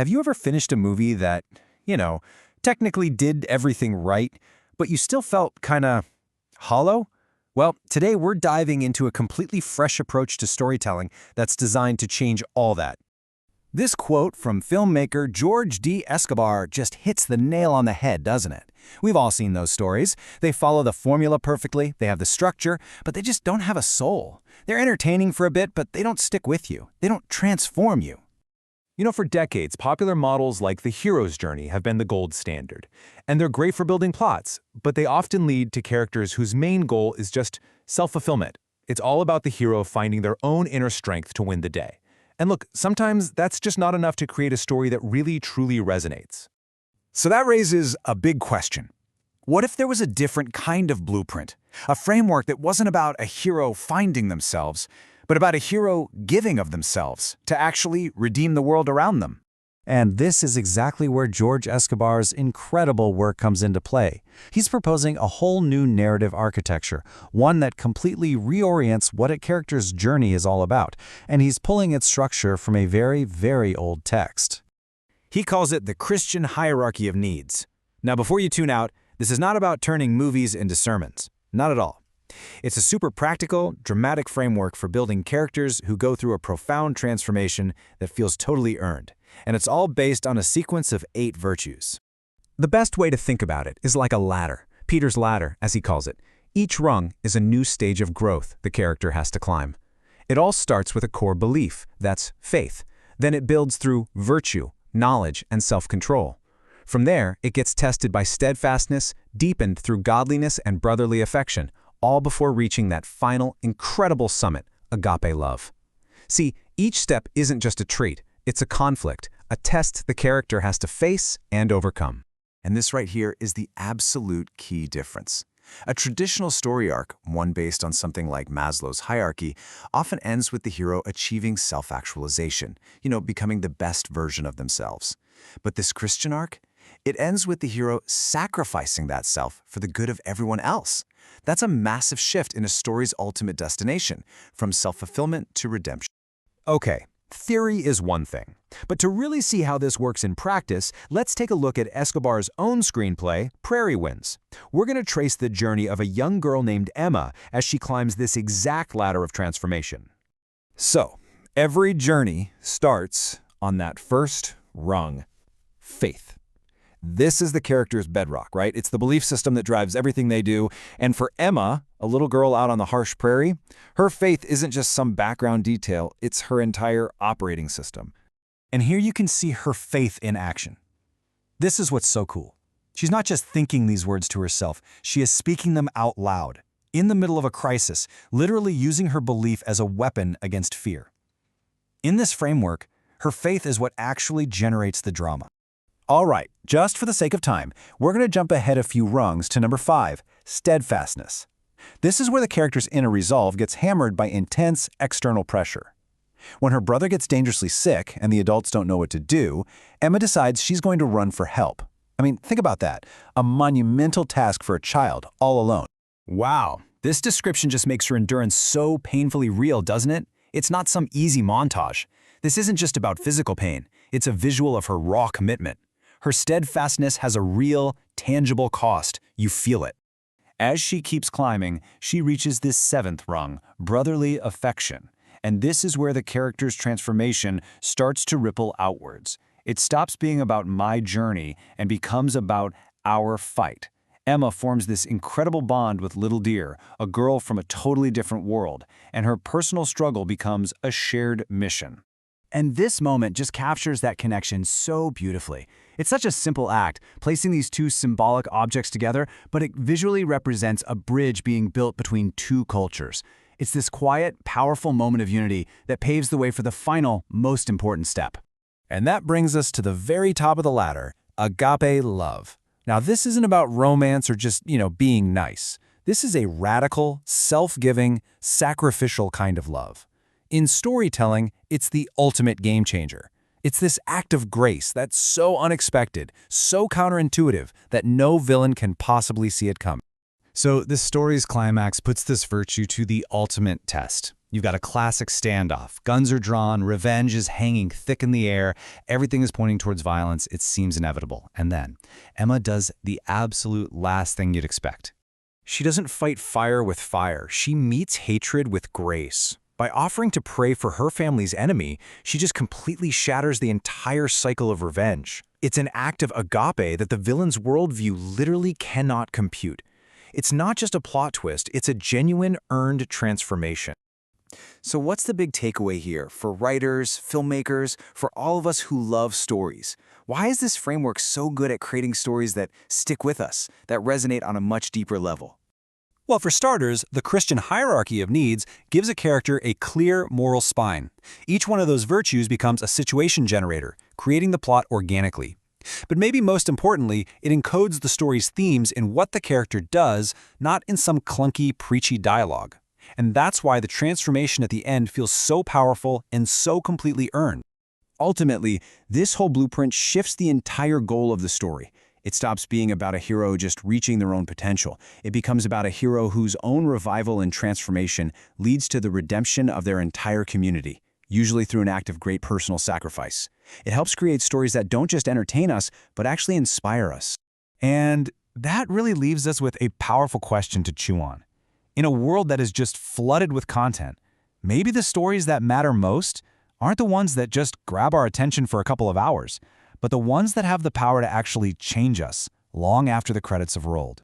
Have you ever finished a movie that, you know, technically did everything right, but you still felt kinda hollow? Well, today we're diving into a completely fresh approach to storytelling that's designed to change all that. This quote from filmmaker George D. Escobar just hits the nail on the head, doesn't it? We've all seen those stories. They follow the formula perfectly, they have the structure, but they just don't have a soul. They're entertaining for a bit, but they don't stick with you. They don't transform you. For decades, popular models like the hero's journey have been the gold standard. And they're great for building plots, but they often lead to characters whose main goal is just self-fulfillment. It's all about the hero finding their own inner strength to win the day. And look, sometimes that's just not enough to create a story that really, truly resonates. So that raises a big question. What if there was a different kind of blueprint? A framework that wasn't about a hero finding themselves, but about a hero giving of themselves to actually redeem the world around them. And this is exactly where George Escobar's incredible work comes into play. He's proposing a whole new narrative architecture, one that completely reorients what a character's journey is all about, and he's pulling its structure from a very, very old text. He calls it the Christian hierarchy of needs. Now, before you tune out, this is not about turning movies into sermons. Not at all. It's a super practical, dramatic framework for building characters who go through a profound transformation that feels totally earned. And it's all based on a sequence of 8 virtues. The best way to think about it is like a ladder, Peter's ladder, as he calls it. Each rung is a new stage of growth the character has to climb. It all starts with a core belief, that's faith. Then it builds through virtue, knowledge, and self-control. From there, it gets tested by steadfastness, deepened through godliness and brotherly affection, all before reaching that final, incredible summit, agape love. See, each step isn't just a trait, it's a conflict, a test the character has to face and overcome. And this right here is the absolute key difference. A traditional story arc, one based on something like Maslow's hierarchy, often ends with the hero achieving self-actualization, becoming the best version of themselves. But this Christian arc, it ends with the hero sacrificing that self for the good of everyone else. That's a massive shift in a story's ultimate destination, from self-fulfillment to redemption. Okay, theory is one thing. But to really see how this works in practice, let's take a look at Escobar's own screenplay, Prairie Winds. We're going to trace the journey of a young girl named Emma as she climbs this exact ladder of transformation. So, every journey starts on that first rung, faith. This is the character's bedrock, right? It's the belief system that drives everything they do. And for Emma, a little girl out on the harsh prairie, her faith isn't just some background detail, it's her entire operating system. And here you can see her faith in action. This is what's so cool. She's not just thinking these words to herself, she is speaking them out loud, in the middle of a crisis, literally using her belief as a weapon against fear. In this framework, her faith is what actually generates the drama. All right, just for the sake of time, we're going to jump ahead a few rungs to number 5, steadfastness. This is where the character's inner resolve gets hammered by intense external pressure. When her brother gets dangerously sick and the adults don't know what to do, Emma decides she's going to run for help. I mean, think about that. A monumental task for a child, all alone. Wow, this description just makes her endurance so painfully real, doesn't it? It's not some easy montage. This isn't just about physical pain. It's a visual of her raw commitment. Her steadfastness has a real, tangible cost. You feel it. As she keeps climbing, she reaches this 7th rung, brotherly affection. And this is where the character's transformation starts to ripple outwards. It stops being about my journey and becomes about our fight. Emma forms this incredible bond with Little Deer, a girl from a totally different world, and her personal struggle becomes a shared mission. And this moment just captures that connection so beautifully. It's such a simple act, placing these two symbolic objects together, but it visually represents a bridge being built between two cultures. It's this quiet, powerful moment of unity that paves the way for the final, most important step. And that brings us to the very top of the ladder, agape love. Now, this isn't about romance or just, being nice. This is a radical, self-giving, sacrificial kind of love. In storytelling, it's the ultimate game changer. It's this act of grace that's so unexpected, so counterintuitive, that no villain can possibly see it coming. So this story's climax puts this virtue to the ultimate test. You've got a classic standoff. Guns are drawn, revenge is hanging thick in the air, everything is pointing towards violence, it seems inevitable. And then, Emma does the absolute last thing you'd expect. She doesn't fight fire with fire. She meets hatred with grace. By offering to pray for her family's enemy, she just completely shatters the entire cycle of revenge. It's an act of agape that the villain's worldview literally cannot compute. It's not just a plot twist, it's a genuine, earned transformation. So what's the big takeaway here for writers, filmmakers, for all of us who love stories? Why is this framework so good at creating stories that stick with us, that resonate on a much deeper level? Well, for starters, the Christian hierarchy of needs gives a character a clear moral spine. Each one of those virtues becomes a situation generator, creating the plot organically. But maybe most importantly, it encodes the story's themes in what the character does, not in some clunky, preachy dialogue. And that's why the transformation at the end feels so powerful and so completely earned. Ultimately, this whole blueprint shifts the entire goal of the story. It stops being about a hero just reaching their own potential. It becomes about a hero whose own revival and transformation leads to the redemption of their entire community, usually through an act of great personal sacrifice. It helps create stories that don't just entertain us, but actually inspire us. And that really leaves us with a powerful question to chew on. In a world that is just flooded with content, maybe the stories that matter most aren't the ones that just grab our attention for a couple of hours, but the ones that have the power to actually change us long after the credits have rolled.